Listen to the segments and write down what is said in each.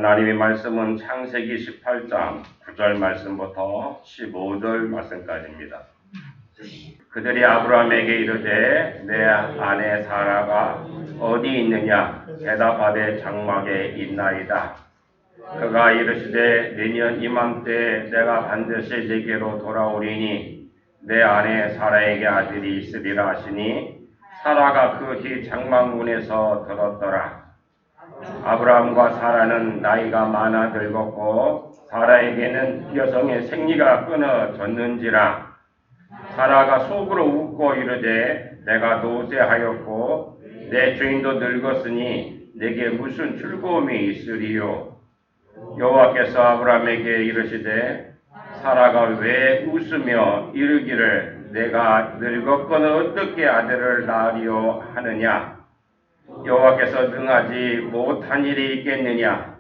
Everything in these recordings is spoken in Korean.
하나님의 말씀은 창세기 18장 9절 말씀부터 15절 말씀까지입니다. 그들이 아브라함에게 이르되 내 아내 사라가 어디 있느냐 대답하되 장막에 있나이다. 그가 이르시되 내년 이맘때에 내가 반드시 네게로 돌아오리니 내 아내 사라에게 아들이 있으리라 하시니 사라가 그 뒤 장막문에서 들었더라. 아브라함과 사라는 나이가 많아 늙었고 사라에게는 여성의 생리가 끊어졌는지라. 사라가 속으로 웃고 이르되 내가 노쇠하였고 내 주인도 늙었으니 내게 무슨 즐거움이 있으리요. 여호와께서 아브라함에게 이르시되 사라가 왜 웃으며 이르기를 내가 늙었거늘 어떻게 아들을 낳으리요 하느냐. 여호와께서 능하지 못한 일이 있겠느냐.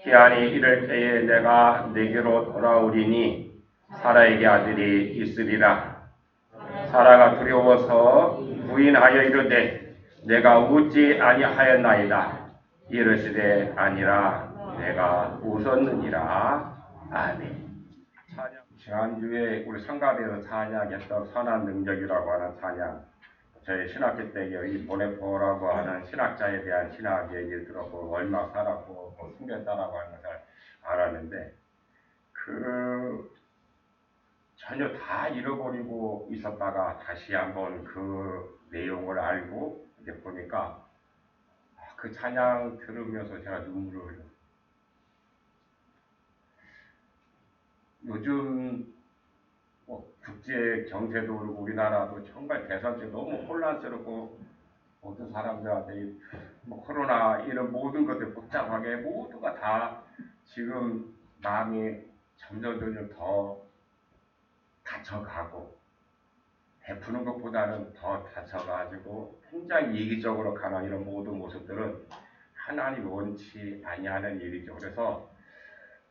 기한이 이를 때에 내가 네게로 돌아오리니 사라에게 아들이 있으리라. 사라가 두려워서 부인하여 이르되 내가 웃지 아니하였나이다. 이르시되 아니라 내가 웃었느니라. 아멘. 지난주에 우리 상가대에서 찬양했던 선한 능력이라고 하는 찬양, 저희 신학교 때 이 보네포라고 하는 신학자에 대한 신학 얘기를 들었고 얼마 살았고 숨겼다라고 하는 것을 알았는데 전혀 다 잃어버리고 있었다가 다시 한번 그 내용을 알고 이제 보니까 그 찬양 들으면서 제가 눈물을 흘렸어요. 요즘 국제 경제도 그렇고 우리나라도 정말 대선제 너무 혼란스럽고 모든 사람들한테 코로나 이런 모든 것들 복잡하게 모두가 다 지금 마음이 점점 더 다쳐가고 베푸는 것보다는 더 다쳐가지고 굉장히 이기적으로 가는 이런 모든 모습들은 하나님 원치 아니하는 일이죠. 그래서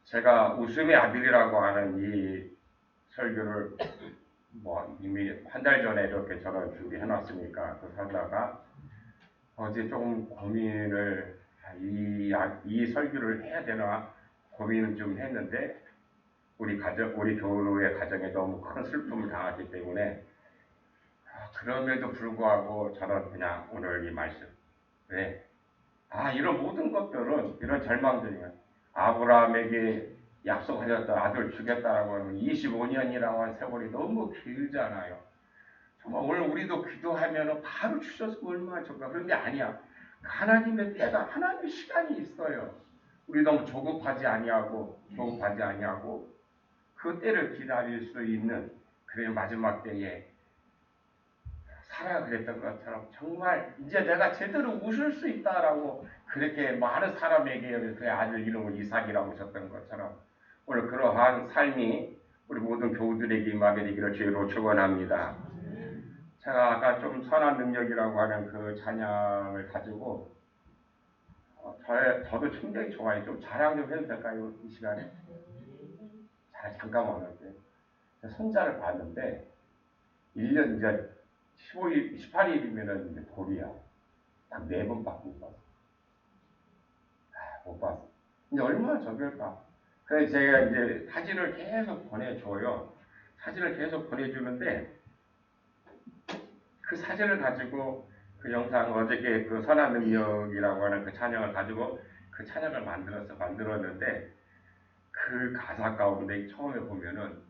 제가 웃음의 아들이라고 하는 이 설교를 이미 한 달 전에 이렇게 저는 준비해놨으니까 그 설교가 어제 조금 고민을 이 설교를 해야 되나 고민을 좀 했는데 우리 교우의 가정에 너무 큰 슬픔을 당하기 때문에 그럼에도 불구하고 저는 그냥 오늘 이 말씀 이런 모든 것들은 이런 절망들이면 아브라함에게 약속하셨던 아들 주겠다라고 하는 25년이라고 하는 세월이 너무 길잖아요. 정말 오늘 우리도 기도하면 바로 주셨으면 얼마나 좋을까. 그런 게 아니야. 하나님의 때가 하나님의 시간이 있어요. 우리 너무 조급하지 아니하고 그 때를 기다릴 수 있는 그의 마지막 때에 사라가 그랬던 것처럼 정말 이제 내가 제대로 웃을 수 있다라고 그렇게 많은 사람에게 그의 아들 이름을 이삭이라고 하셨던 것처럼 오늘 그러한 삶이 우리 모든 교우들에게 임하게 되기를 주로 축원합니다. 제가 아까 좀 선한 능력이라고 하는 그 찬양을 가지고 저도 굉장히 좋아해요. 좀 자랑 좀 해도 될까요? 이 시간에? 잠깐만 올게요. 손자를 봤는데 1년 이제 15일, 18일이면은 이제 돌이야. 딱 4번밖에 못 봤어. 못 봤어. 이제 얼마나 적을까? 그래서 제가 이제 사진을 계속 보내줘요. 사진을 계속 보내주는데 그 사진을 가지고 그 영상 어저께 그 선한 능력이라고 하는 그 찬양을 가지고 그 찬양을 만들었는데 그 가사 가운데 처음에 보면은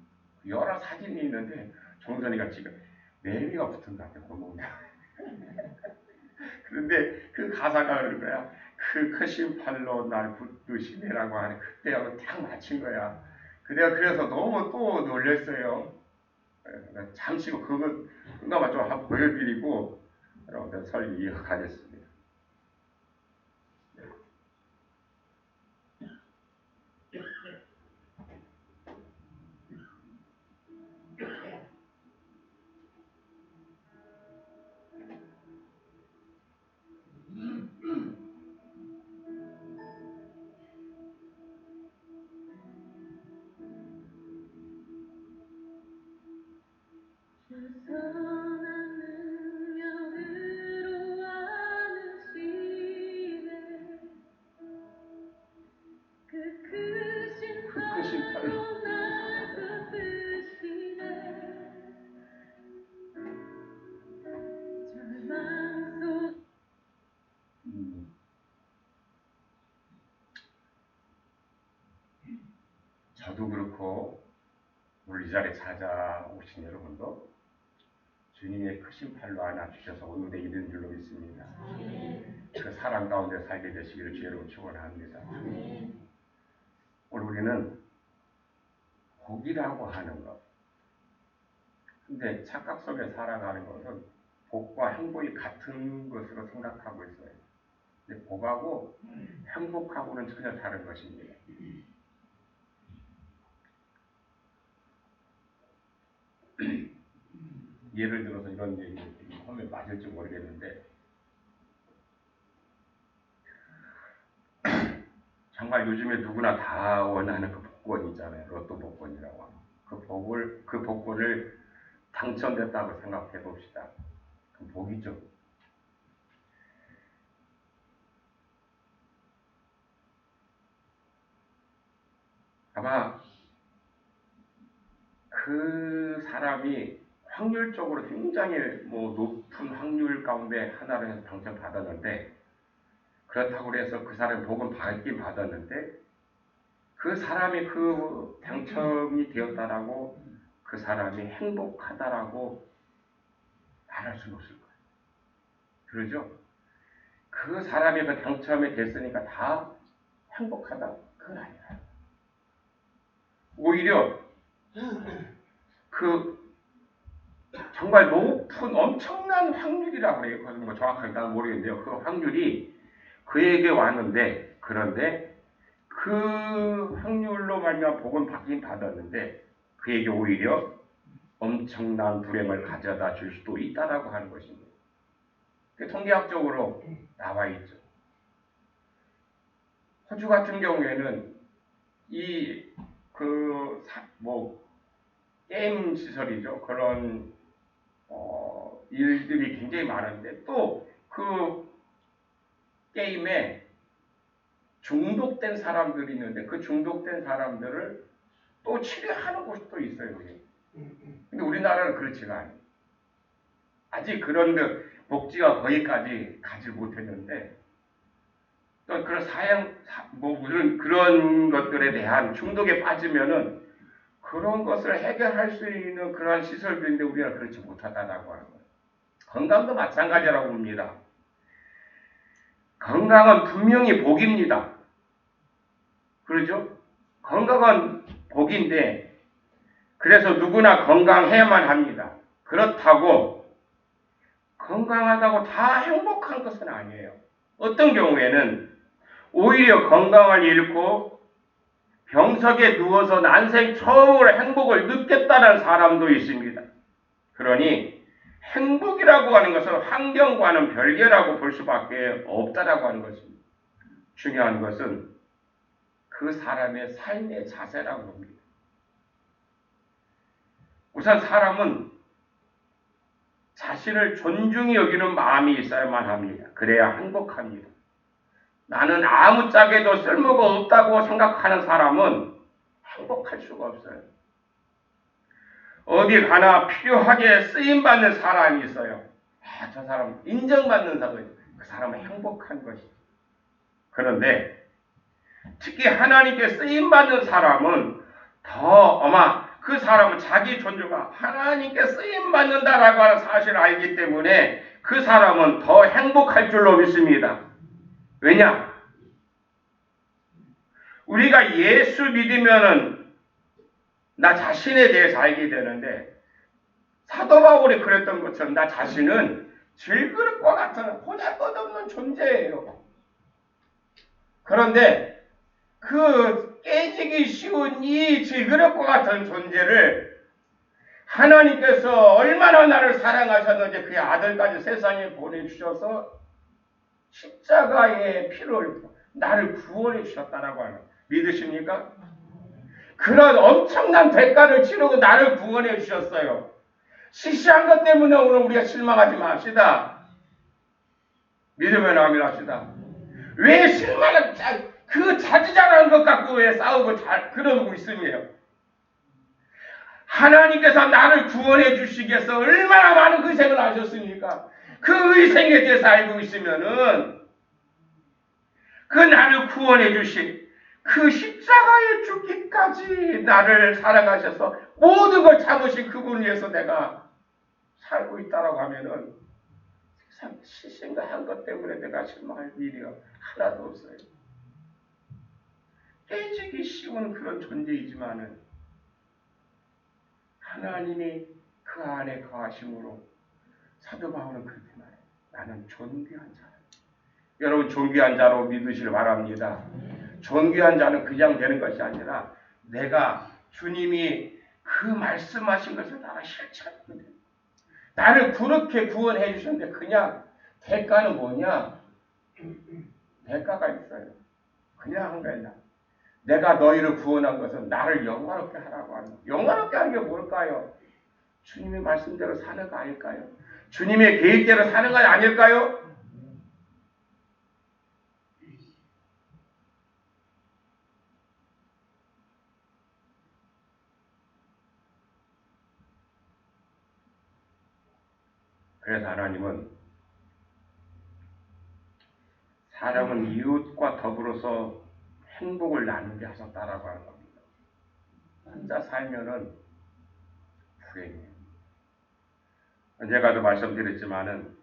여러 사진이 있는데 종선이가 지금 매미가 붙은 것 같아, 구멍에. 그런데 그 가사가 그런 거야. 그 크신 팔로 날 붙드시네라고 하는 그때하고 딱 맞춘 거야. 그래서 너무 또 놀랐어요. 잠시 후 그거만 좀 한번 보여드리고 여러분들 설교 이어가겠습니다. 저도 그렇고 오늘 이 자리에 찾아오신 여러분도 주님의 크신 팔로 안아주셔서 의대 이른 줄로 믿습니다. 그 사랑 가운데 살게 되시기를 주여로 축원합니다. 오늘 우리는 복이라고 하는 것. 근데 착각 속에 살아가는 것은 복과 행복이 같은 것으로 생각하고 있어요. 근데 복하고 행복하고는 전혀 다른 것입니다. 예를 들어서 이런 얘기 하면 맞을지 모르겠는데 정말 요즘에 누구나 다 원하는 그 복권 있잖아요. 로또 복권이라고 하는 그 복권을 당첨됐다고 생각해 봅시다. 그 복이죠. 아마 그 사람이 확률적으로 굉장히 높은 확률 가운데 하나를 해서 당첨받았는데 그렇다고 해서 그 사람이 복은 받긴 받았는데 그 사람이 그 당첨이 되었다라고 그 사람이 행복하다라고 말할 수는 없을 거예요. 그러죠? 그 사람이 그 당첨이 됐으니까 다 행복하다. 그건 아니야. 오히려 그 정말 높은 엄청난 확률이라고 그래요. 그건 정확하게 나는 모르겠는데요. 그 확률이 그에게 왔는데 그런데 그 확률로 말미암아 복은 받긴 받았는데 그에게 오히려 엄청난 불행을 가져다 줄 수도 있다라고 하는 것입니다. 통계학적으로 나와 있죠. 호주 같은 경우에는 게임 시설이죠. 그런 일들이 굉장히 많은데 또 그 게임에 중독된 사람들이 있는데 그 중독된 사람들을 또 치료하는 곳도 있어요. 근데 우리나라는 그렇지가 않아요. 아직 그런 복지가 거기까지 가지 못했는데 또 그런 무슨 그런 것들에 대한 중독에 빠지면은 그런 것을 해결할 수 있는 그러한 시설들인데 우리가 그렇지 못하다라고 하는 거예요. 건강도 마찬가지라고 봅니다. 건강은 분명히 복입니다. 그렇죠? 건강은 복인데 그래서 누구나 건강해야만 합니다. 그렇다고 건강하다고 다 행복한 것은 아니에요. 어떤 경우에는 오히려 건강을 잃고 병석에 누워서 난생 처음으로 행복을 느꼈다는 사람도 있습니다. 그러니 행복이라고 하는 것은 환경과는 별개라고 볼 수밖에 없다라고 하는 것입니다. 중요한 것은 그 사람의 삶의 자세라고 봅니다. 우선 사람은 자신을 존중히 여기는 마음이 있어야만 합니다. 그래야 행복합니다. 나는 아무짝에도 쓸모가 없다고 생각하는 사람은 행복할 수가 없어요. 어디 가나 필요하게 쓰임받는 사람이 있어요. 저 사람 인정받는 사람, 그 사람은 행복한 것이죠. 그런데 특히 하나님께 쓰임받는 사람은 더 아마 그 사람은 자기 존재가 하나님께 쓰임받는다라고 하는 사실을 알기 때문에 그 사람은 더 행복할 줄로 믿습니다. 왜냐? 우리가 예수 믿으면은 나 자신에 대해서 알게 되는데 사도 바울이 그랬던 것처럼 나 자신은 질그릇과 같은 보잘것없는 존재예요. 그런데 그 깨지기 쉬운 이 질그릇과 같은 존재를 하나님께서 얼마나 나를 사랑하셨는지 그의 아들까지 세상에 보내주셔서 십자가의 피를 나를 구원해 주셨다라고 하는 믿으십니까? 그런 엄청난 대가를 치르고 나를 구원해 주셨어요. 시시한 것 때문에 오늘 우리가 실망하지 맙시다. 믿으면 아멘 합시다. 왜 실망을 그 자지자랑한 것 갖고 왜 싸우고 그러고 있으며 하나님께서 나를 구원해 주시기 위해서 얼마나 많은 희생을 하셨습니까? 그 희생에 대해서 알고 있으면은 그 나를 구원해 주신 그 십자가에 죽기까지 나를 사랑하셔서 모든 걸 참으신 그분을 위해서 내가 살고 있다라고 하면은 세상 시신과 한 것 때문에 내가 실망할 일이 하나도 없어요. 깨지기 쉬운 그런 존재이지만은 하나님이 그 안에 거하심으로 사도 바울은 그렇게 말해요. 나는 존귀한 자라. 여러분 존귀한 자로 믿으시길 바랍니다. 존귀한 자는 그냥 되는 것이 아니라 내가 주님이 그 말씀하신 것을 나가 실천하거든. 나를 그렇게 구원해 주셨는데 그냥 대가는 뭐냐? 대가가 있어요. 그냥 한 거야. 내가 너희를 구원한 것은 나를 영화롭게 하라고 하는 거예요. 영화롭게 하는 게 뭘까요? 주님의 말씀대로 사는 거 아닐까요? 주님의 계획대로 사는 거 아닐까요? 그래서 하나님은 사람은 이웃과 더불어서 행복을 나누게 하셨다라고 하는 겁니다. 혼자 살면은 불행해요. 언젠가도 말씀드렸지만은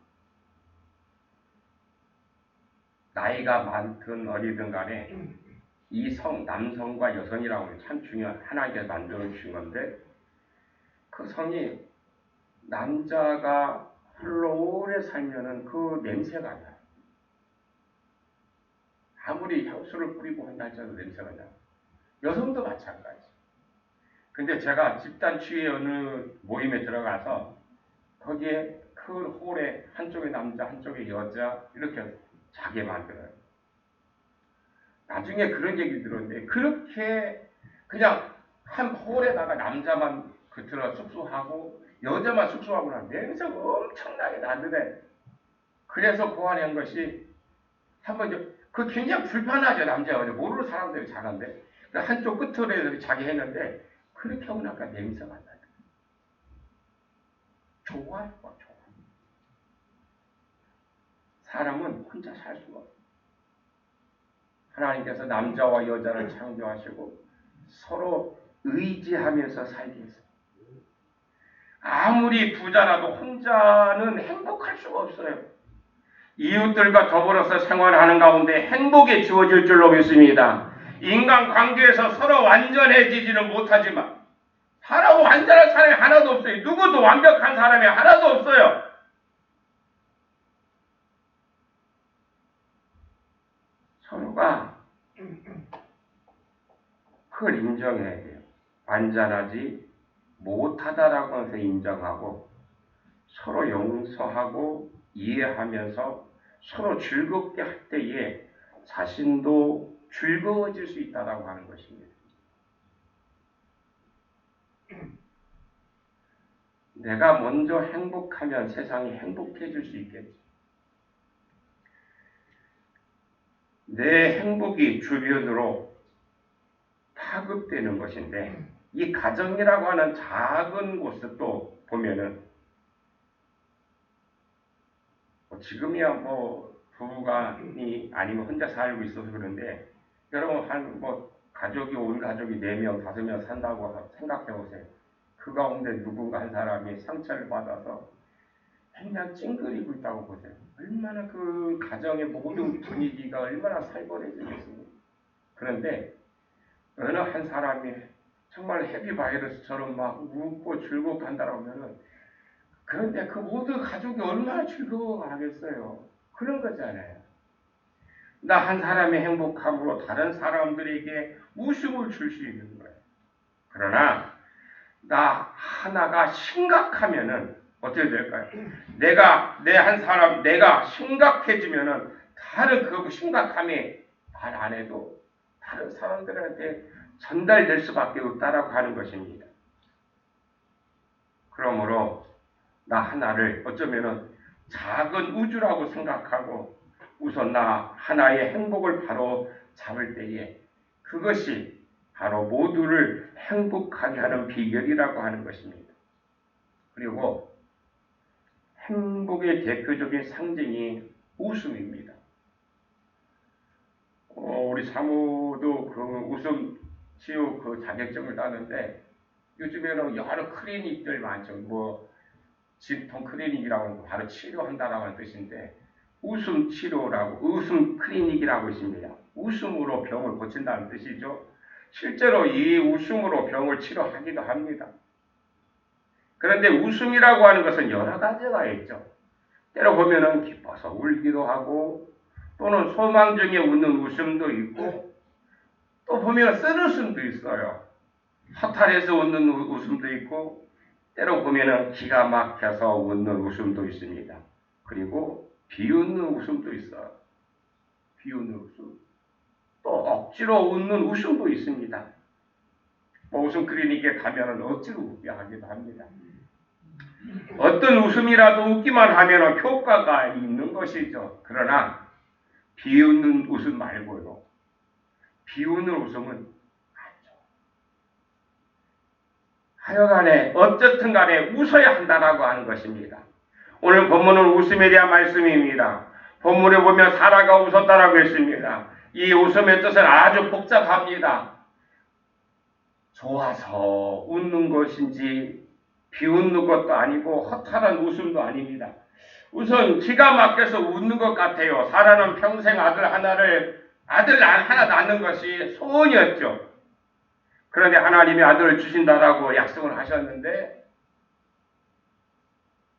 나이가 많든 어리든 간에 이 남성과 여성이라고 하는 참 중요한 하나님께서 만들어 주신 건데 그 성이 남자가 홀로 오래 살면은 그 냄새가 나요. 아무리 향수를 뿌리고 한다 할지라도 냄새가 나요. 여성도 마찬가지. 근데 제가 집단 치유의 어느 모임에 들어가서 거기에 큰 홀에 한쪽에 남자 한쪽에 여자 이렇게 자게 만들어요. 나중에 그런 얘기 들었는데 그렇게 그냥 한 홀에다가 남자만 들어 숙소하고 여자만 숙소하고 나면 냄새가 엄청나게 나는데 그래서 고안한 것이 한번 그 굉장히 불편하죠. 남자가 모르는 사람들이 자는데 한쪽 끝으로 자기 했는데 그렇게 하고 나니까 냄새가 나요. 좋아요. 좋아. 사람은 혼자 살 수가 없어요. 하나님께서 남자와 여자를 창조하시고 서로 의지하면서 살게 했어요. 아무리 부자라도 혼자는 행복할 수가 없어요. 이웃들과 더불어서 생활하는 가운데 행복이 주어질 줄로 믿습니다. 인간관계에서 서로 완전해지지는 못하지만 사람은 완전한 사람이 하나도 없어요. 누구도 완벽한 사람이 하나도 없어요. 서로가 그걸 인정해야 돼요. 완전하지 못하다라고 해서 인정하고 서로 용서하고 이해하면서 서로 즐겁게 할 때에 자신도 즐거워질 수 있다라고 하는 것입니다. 내가 먼저 행복하면 세상이 행복해질 수 있겠지. 내 행복이 주변으로 파급되는 것인데 이 가정이라고 하는 작은 곳도 보면은 지금이야 부부간이 아니면 혼자 살고 있어서 그런데 여러분 가족이 온 가족이 4명, 5명 산다고 생각해 보세요. 그 가운데 누군가 한 사람이 상처를 받아서 그냥 찡그리고 있다고 보세요. 얼마나 그 가정의 모든 분위기가 얼마나 살벌해지겠습니까? 그런데 어느 한 사람이 정말 해피바이러스처럼 막 웃고 즐겁게 한다고 하면은 그런데 그 모든 가족이 얼마나 즐거워하겠어요. 그런 거잖아요. 나 한 사람의 행복함으로 다른 사람들에게 웃음을 줄 수 있는 거예요. 그러나 나 하나가 심각하면은 어떻게 될까요? 내가 심각해지면은 다른 그 심각함이 말 안 해도 다른 사람들한테 전달될 수밖에 없다라고 하는 것입니다. 그러므로 나 하나를 어쩌면은 작은 우주라고 생각하고 우선 나 하나의 행복을 바로 잡을 때에 그것이 바로 모두를 행복하게 하는 비결이라고 하는 것입니다. 그리고 행복의 대표적인 상징이 웃음입니다. 우리 사무도 그 웃음 치유 그 자격증을 따는데 요즘에는 여러 클리닉들 많죠. 뭐 진통 클리닉이라고 바로 치료한다라는 뜻인데 웃음 치료라고 웃음 클리닉이라고 있습니다. 웃음으로 병을 고친다는 뜻이죠. 실제로 이 웃음으로 병을 치료하기도 합니다. 그런데 웃음이라고 하는 것은 여러 가지가 있죠. 때로 보면은 기뻐서 울기도 하고 또는 소망 중에 웃는 웃음도 있고 또 보면 쓴웃음도 있어요. 허탈해서 웃는 웃음도 있고 때로 보면은 기가 막혀서 웃는 웃음도 있습니다. 그리고 비웃는 웃음도 있어요. 비웃는 웃음. 또 억지로 웃는 웃음도 있습니다. 뭐 웃음 클리닉에 가면은 억지로 웃게 하기도 합니다. 어떤 웃음이라도 웃기만 하면 효과가 있는 것이죠. 그러나 비웃는 웃음 말고요. 비웃는 웃음은 안 좋아요. 하여간에 어쨌든 간에 웃어야 한다라고 하는 것입니다. 오늘 본문은 웃음에 대한 말씀입니다. 본문에 보면 사라가 웃었다라고 했습니다. 이 웃음의 뜻은 아주 복잡합니다. 좋아서 웃는 것인지 비웃는 것도 아니고 허탈한 웃음도 아닙니다. 우선 기가 막혀서 웃는 것 같아요. 사라는 평생 아들 하나 낳는 것이 소원이었죠. 그런데 하나님이 아들을 주신다라고 약속을 하셨는데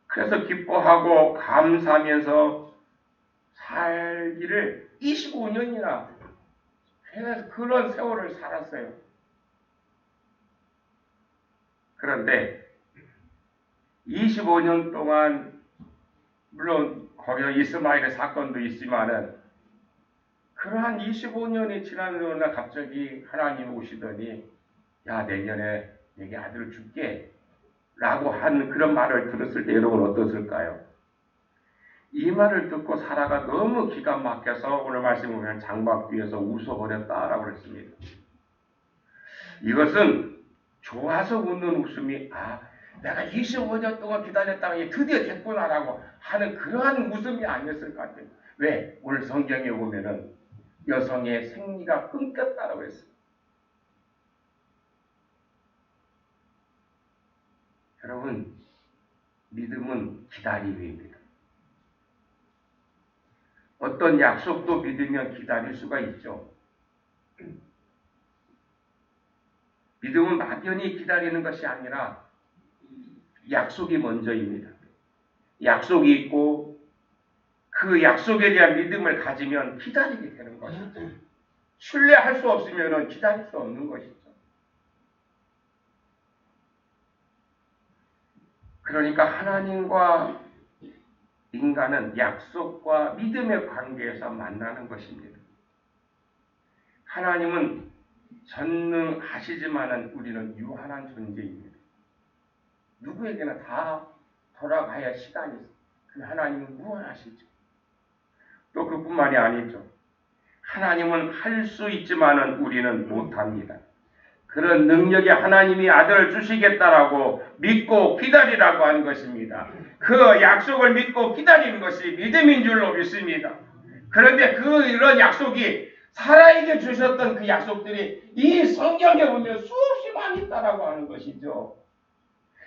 그래서 기뻐하고 감사하면서 살기를 25년이나 그런 세월을 살았어요. 그런데 25년 동안 물론 거기서 이스마엘의 사건도 있지만은 그러한 25년이 지난 후에 갑자기 하나님 오시더니 야 내년에 내게 아들을 줄게 라고 한 그런 말을 들었을 때 여러분 어떠실까요? 이 말을 듣고 사라가 너무 기가 막혀서 오늘 말씀 보면 장막 뒤에서 웃어버렸다라고 했습니다. 이것은 좋아서 웃는 웃음이 내가 25년 동안 기다렸다가 드디어 됐구나라고 하는 그러한 웃음이 아니었을 것 같아요. 왜? 오늘 성경에 보면은 여성의 생리가 끊겼다라고 했어요. 여러분, 믿음은 기다림입니다. 어떤 약속도 믿으면 기다릴 수가 있죠. 믿음은 막연히 기다리는 것이 아니라 약속이 먼저입니다. 약속이 있고 그 약속에 대한 믿음을 가지면 기다리게 되는 것이죠. 신뢰할 수 없으면 기다릴 수 없는 것이죠. 그러니까 하나님과 인간은 약속과 믿음의 관계에서 만나는 것입니다. 하나님은 전능하시지만 우리는 유한한 존재입니다. 누구에게나 다 돌아가야 시간이 있어요. 하나님은 무한하시죠. 또 그뿐만이 아니죠. 하나님은 할 수 있지만 우리는 못합니다. 그런 능력이 하나님이 아들을 주시겠다라고 믿고 기다리라고 하는 것입니다. 그 약속을 믿고 기다리는 것이 믿음인 줄로 믿습니다. 그런데 이런 약속이 사라에게 주셨던 그 약속들이 이 성경에 보면 수없이 많이 있다라고 하는 것이죠.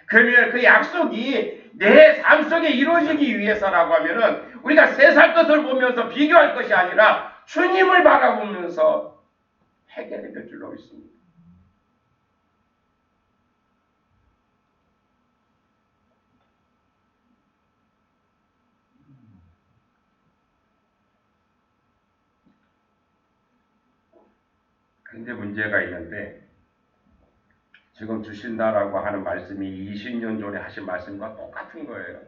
그러면 그 약속이 내 삶 속에 이루어지기 위해서라고 하면은 우리가 세상 것을 보면서 비교할 것이 아니라 주님을 바라보면서 해결이 될 줄로 믿습니다. 근데 문제가 있는데 지금 주신다라고 하는 말씀이 20년 전에 하신 말씀과 똑같은 거예요.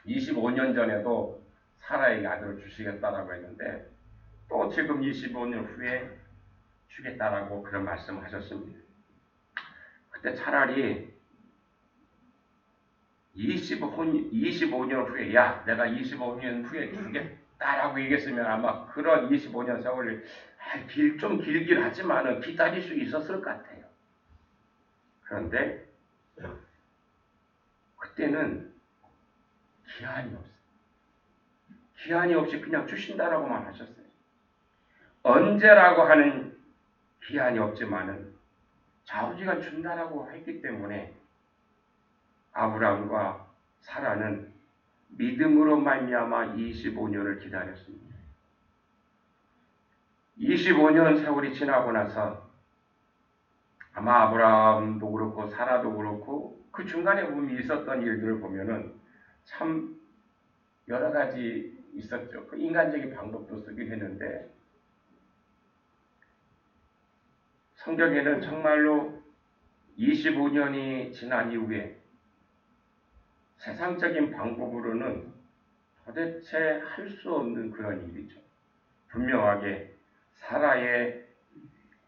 25년 전에도 사라에게 아들을 주시겠다라고 했는데 또 지금 25년 후에 주겠다라고 그런 말씀을 하셨습니다. 그때 차라리 25년 후에 내가 25년 후에 주겠다라고 얘기했으면 아마 그런 25년 세월을 좀 길긴 하지만 기다릴 수 있었을 것 같아요. 그런데 그때는 기한이 없어요. 기한이 없이 그냥 주신다라고만 하셨어요. 언제라고 하는 기한이 없지만은 아버지가 준다라고 했기 때문에 아브라함과 사라는 믿음으로 말미암아 25년을 기다렸습니다. 25년 세월이 지나고 나서 아마 아브라함도 그렇고 사라도 그렇고 그 중간에 보면 있었던 일들을 보면은 참 여러 가지 있었죠. 그 인간적인 방법도 쓰긴 했는데 성경에는 정말로 25년이 지난 이후에 세상적인 방법으로는 도대체 할 수 없는 그런 일이죠. 분명하게 사라의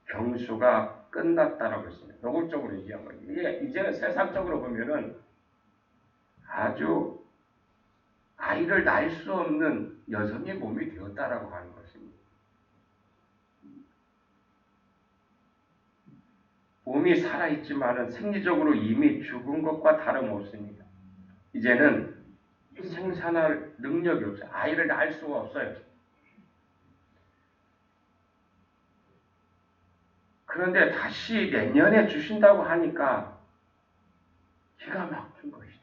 경수가 끝났다라고 했습니다. 노골적으로 얘기하면 이게 이제는 세상적으로 보면은 아주 아이를 낳을 수 없는 여성의 몸이 되었다라고 하는 것입니다. 몸이 살아있지만은 생리적으로 이미 죽은 것과 다름없습니다. 이제는 생산할 능력이 없어요. 아이를 낳을 수가 없어요. 그런데 다시 내년에 주신다고 하니까 기가 막힌 것이죠.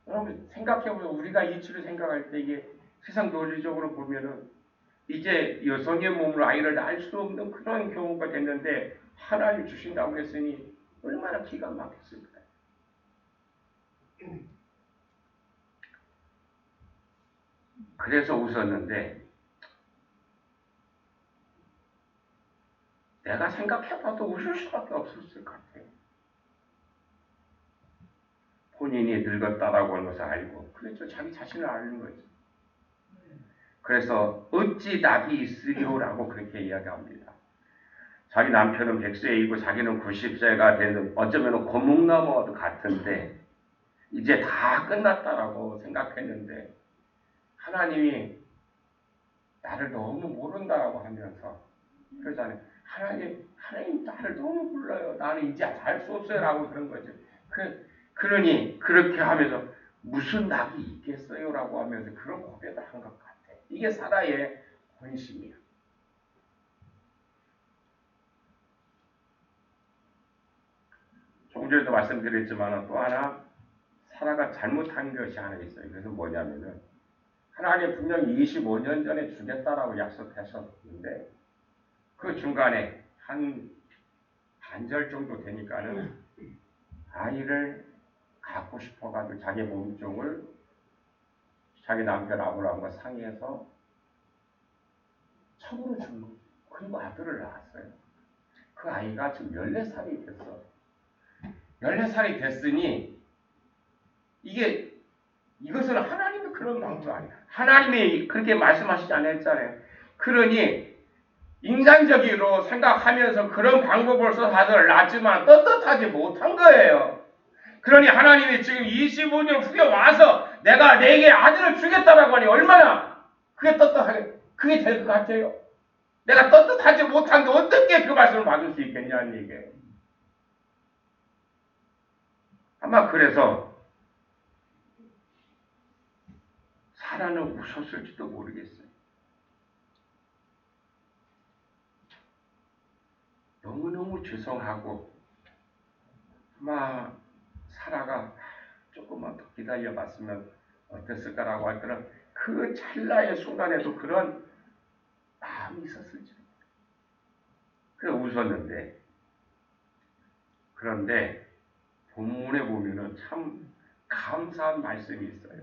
여러분 생각해보세요. 우리가 이치를 생각할 때 이게 세상 논리적으로 보면은 이제 여성의 몸으로 아이를 낳을 수 없는 그런 경우가 됐는데 하나님 주신다고 했으니 얼마나 기가 막혔을까요? 그래서 웃었는데 내가 생각해봐도 웃을 수밖에 없었을 것 같아요. 본인이 늙었다라고 하는 것을 알고 그렇죠. 자기 자신을 아는 거죠. 그래서 어찌 낙이 있으리오라고 그렇게 이야기합니다. 자기 남편은 100세이고 자기는 90세가 되는 어쩌면 고목나무와도 같은데 이제 다 끝났다라고 생각했는데 하나님이 나를 너무 모른다라고 하면서 그러잖아요. 하나님 나를 너무 몰라요. 나는 이제 알 수 없어요. 라고 그런 거죠. 그러니 그렇게 하면서 무슨 낙이 있겠어요? 라고 하면서 그런 고백을 한 것 같아요. 이게 사라의 본심이에요. 조금 전에도 말씀드렸지만 또 하나 사라가 잘못한 것이 하나 있어요. 그것은 뭐냐면은 하나님 분명히 25년 전에 주겠다라고 약속하셨는데 그 중간에 한 반절 정도 되니까는 아이를 갖고 싶어가지고 자기 몸종을 자기 남편 아브라함과 상의해서 첩으로 준 거예요. 그리고 아들을 낳았어요. 그 아이가 지금 14살이 됐어. 14살이 됐으니 이것은 하나님의 그런 방법 아니야. 하나님이 그렇게 말씀하시지 않았잖아요. 그러니 인간적으로 생각하면서 그런 방법을 써서 아들을 낳지만 떳떳하지 못한 거예요. 그러니 하나님이 지금 25년 후에 와서 내가 내게 아들을 주겠다라고 하니 얼마나 그게 떳떳하게 그게 될 것 같아요. 내가 떳떳하지 못한 게 어떻게 그 말씀을 받을 수 있겠냐는 얘기예요. 아마 그래서 사라는 웃었을지도 모르겠어요. 너무너무 죄송하고 아마 사라가 조금만 더 기다려봤으면 어땠을까라고 할 때는 그 찰나의 순간에도 그런 마음이 있었을지도. 그래서 웃었는데 그런데 본문에 보면은 참 감사한 말씀이 있어요.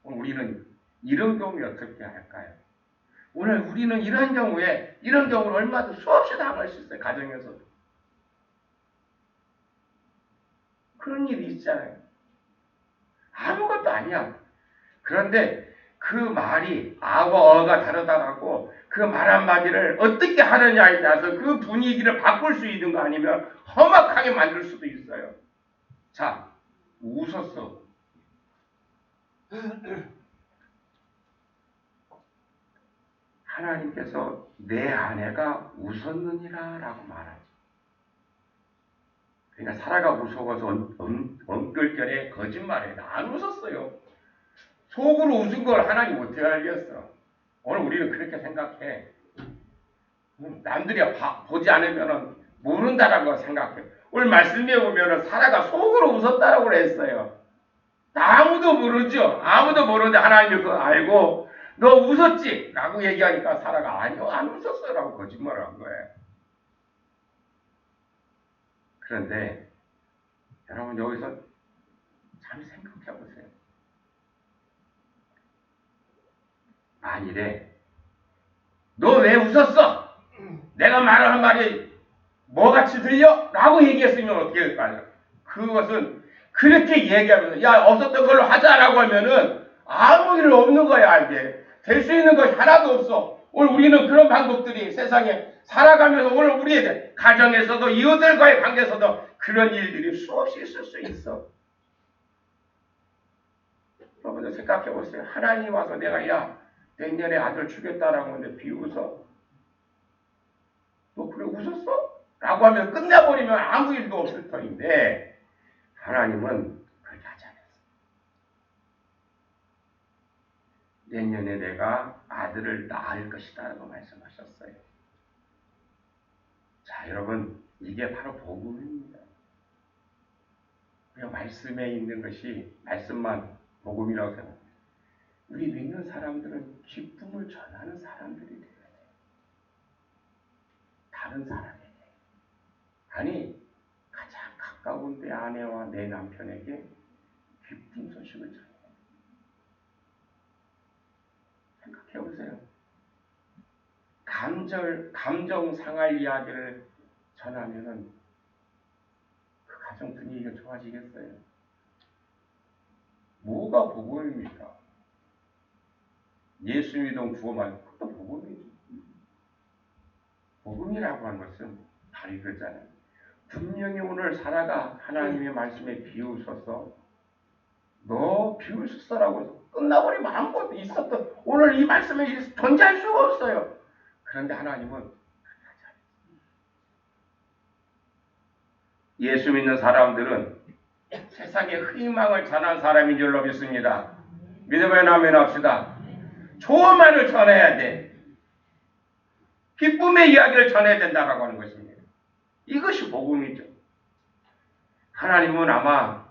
우리는 이런 경우에 어떻게 할까요? 오늘 우리는 이런 경우를 얼마든지 수없이 당할 수 있어요. 가정에서도. 그런 일이 있잖아요. 아무것도 아니야. 그런데 그 말이 아와 어가 다르다라고 그 말 한마디를 어떻게 하느냐에 따라서 그 분위기를 바꿀 수 있는 거 아니면 험악하게 만들 수도 있어요. 자, 웃었어. 하나님께서 내 아내가 웃었느니라 라고 말하죠. 그러니까 사라가 무서워서 엉끌결에 거짓말해. 안 웃었어요. 속으로 웃은 걸 하나님 어떻게 알겠어. 오늘 우리는 그렇게 생각해. 남들이 보지 않으면 모른다라고 생각해. 오늘 말씀에 보면 사라가 속으로 웃었다라고 그랬어요. 아무도 모르죠. 아무도 모르는데 하나님이 그거 알고 너 웃었지? 라고 얘기하니까 사라가 아니요 안 웃었어요 라고 거짓말을 한 거예요. 그런데 여러분 여기서 잘 생각해 보세요. 만일에 너 왜 웃었어? 내가 말하는 말이 뭐같이 들려? 라고 얘기했으면 어떻게 될까요? 그것은 그렇게 얘기하면서 야 없었던 걸로 하자라고 하면은 아무 일 없는 거야. 이게 될 수 있는 것이 하나도 없어. 오늘 우리는 그런 방법들이 세상에 살아가면서 오늘 우리의 가정에서도 이웃들과의 관계에서도 그런 일들이 수없이 있을 수 있어. 여러분들 생각해 보세요. 하나님 와서 내가 야 내년에 아들 주겠다라고 하는데 비웃어? 너 그래 웃었어? 라고 하면 끝내버리면 아무 일도 없을 터인데 하나님은 그렇게 하지 않았어요. 내년에 내가 아들을 낳을 것이다 라고 말씀하셨어요. 자 여러분 이게 바로 복음입니다. 우리가 말씀에 있는 것이 말씀만 복음이라고 생각합니다. 우리 믿는 사람들은 기쁨을 전하는 사람들이 돼야 돼요. 다른 사람에게. 아니 가장 가까운 내 아내와 내 남편에게 기쁜 소식을 전해요. 생각해 보세요. 감정 상할 이야기를 전하면은 그 가정 분위기가 좋아지겠어요? 뭐가 복음입니까? 예수 믿음 구원 말고 그것도 복음이죠. 복음이라고 하는 것은 바로 이거잖아요. 분명히 오늘 사라가 하나님의 말씀에 비웃어서 너 비웃었어라고 끝나버리면 아무것도 있었던 오늘 이 말씀에 존재할 수가 없어요. 그런데 하나님은 예수 믿는 사람들은 세상에 희망을 전한 사람인 줄로 믿습니다. 믿음의 아멘 합시다. 좋은말을 전해야 돼. 기쁨의 이야기를 전해야 된다라고 하는 것입니다. 이것이 복음이죠. 하나님은 아마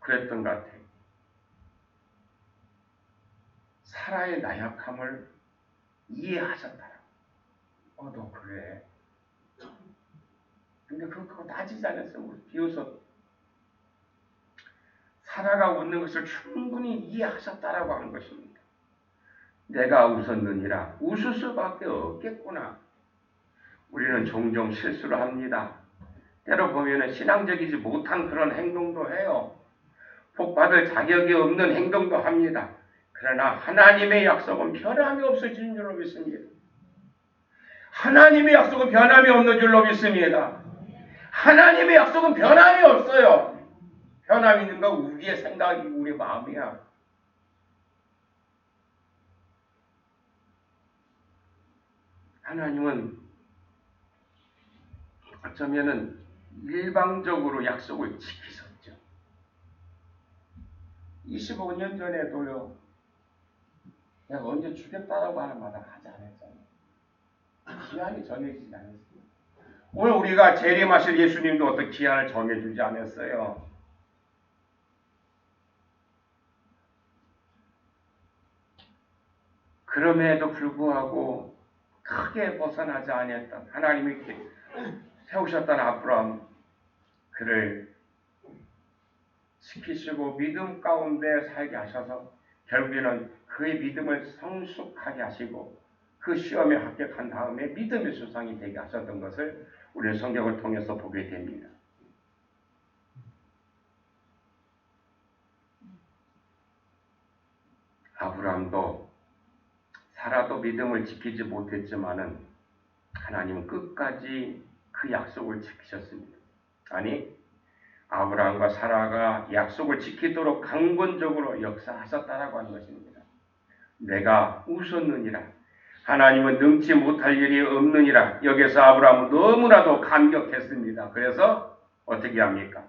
그랬던 것 같아요. 사라의 나약함을 이해하셨다. 너 그래. 근데 그거 따지지 않았어요. 비웃어. 사라가 웃는 것을 충분히 이해하셨다라고 하는 것입니다. 내가 웃었느니라. 웃을 수밖에 없겠구나. 우리는 종종 실수를 합니다. 때로 보면 신앙적이지 못한 그런 행동도 해요. 복받을 자격이 없는 행동도 합니다. 그러나 하나님의 약속은 변함이 없어지는 줄로 믿습니다. 하나님의 약속은 변함이 없는 줄로 믿습니다. 하나님의 약속은 변함이 없어요. 변함이 있는 건 우리의 생각이 우리의 마음이야. 하나님은 어쩌면은 일방적으로 약속을 지키셨죠. 25년 전에도요. 내가 언제 주겠다라고 하는 말을 하지 않았잖아요. 기한이 정해지지 않았어요. 오늘 우리가 재림하실 예수님도 어떤 기한을 정해주지 않았어요. 그럼에도 불구하고 크게 벗어나지 아니했던 하나님이 세우셨던 아브라함 그를 지키시고 믿음 가운데 살게 하셔서 결국에는 그의 믿음을 성숙하게 하시고 그 시험에 합격한 다음에 믿음의 수상이 되게 하셨던 것을 우리는 성경을 통해서 보게 됩니다. 아브라함도 사라도 믿음을 지키지 못했지만은 하나님은 끝까지 그 약속을 지키셨습니다. 아니 아브라함과 사라가 약속을 지키도록 강권적으로 역사하셨다라고 하는 것입니다. 내가 웃었느니라. 하나님은 능치 못할 일이 없느니라. 여기서 아브라함은 너무나도 감격했습니다. 그래서 어떻게 합니까?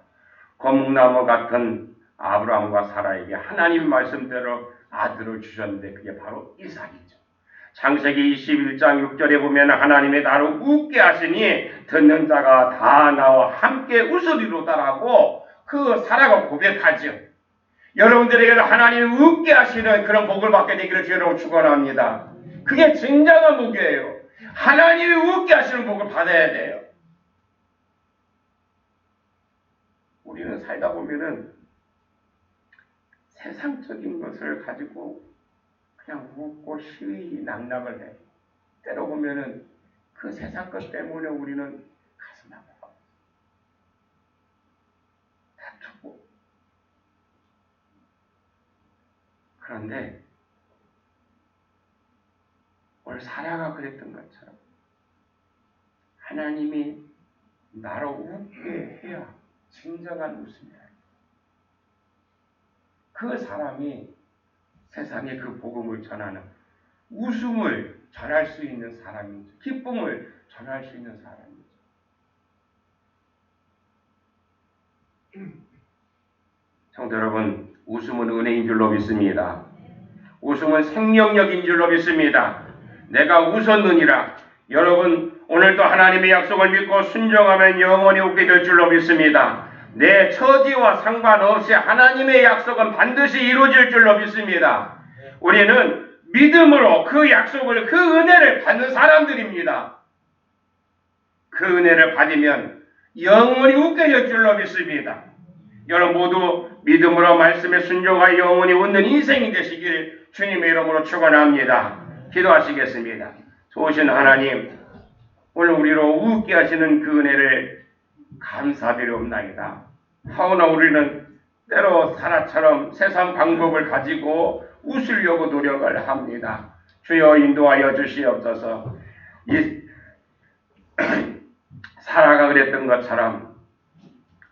거뭇나무 같은 아브라함과 사라에게 하나님 말씀대로 아들을 주셨는데 그게 바로 이삭이죠. 창세기 21장 6절에 보면 하나님의 나로 웃게 하시니 듣는 자가 다 나와 함께 웃으리로다라고 그 사라가 고백하죠. 여러분들에게도 하나님이 웃게 하시는 그런 복을 받게 되기를 주로 축원합니다. 그게 진정한 복이에요. 하나님이 웃게 하시는 복을 받아야 돼요. 우리는 살다 보면은 세상적인 것을 가지고 그냥 웃고 시위 낙락을 해. 때로 보면은 그 세상 것 때문에 우리는 가슴 아파. 다투고. 그런데 오늘 사라가 그랬던 것처럼 하나님이 나로 웃게 해야 진정한 웃음이다. 그 사람이 세상에 그 복음을 전하는 웃음을 전할 수 있는 사람이죠. 기쁨을 전할 수 있는 사람이죠. 성도 여러분, 웃음은 은혜인 줄로 믿습니다. 웃음은 생명력인 줄로 믿습니다. 내가 웃었느니라. 여러분, 오늘도 하나님의 약속을 믿고 순종하면 영원히 웃게 될 줄로 믿습니다. 내 처지와 상관없이 하나님의 약속은 반드시 이루어질 줄로 믿습니다. 우리는 믿음으로 그 약속을, 그 은혜를 받는 사람들입니다. 그 은혜를 받으면 영원히 웃게 될 줄로 믿습니다. 여러분 모두 믿음으로 말씀에 순종하여 영원히 웃는 인생이 되시길 주님의 이름으로 축원합니다. 기도하시겠습니다. 좋으신 하나님, 오늘 우리로 웃게 하시는 그 은혜를 감사드리옵나이다. 하오나 우리는 때로 사라처럼 세상 방법을 가지고 웃으려고 노력을 합니다. 주여 인도하여 주시옵소서. 이 사라가 그랬던 것처럼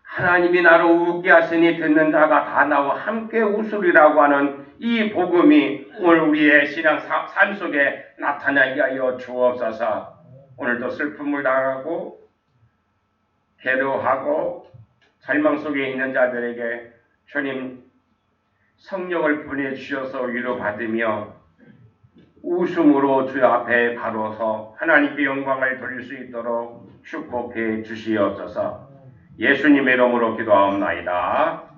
하나님이 나로 웃게 하시니 듣는 자가 다 나와 함께 웃으리라고 하는 이 복음이 오늘 우리의 신앙 삶 속에 나타나게 하여 주옵소서. 오늘도 슬픔을 당하고 괴로워하고 절망 속에 있는 자들에게 주님 성령을 보내주셔서 위로받으며 웃음으로 주 앞에 바로서 하나님께 영광을 돌릴 수 있도록 축복해 주시옵소서. 예수님의 이름으로 기도하옵나이다.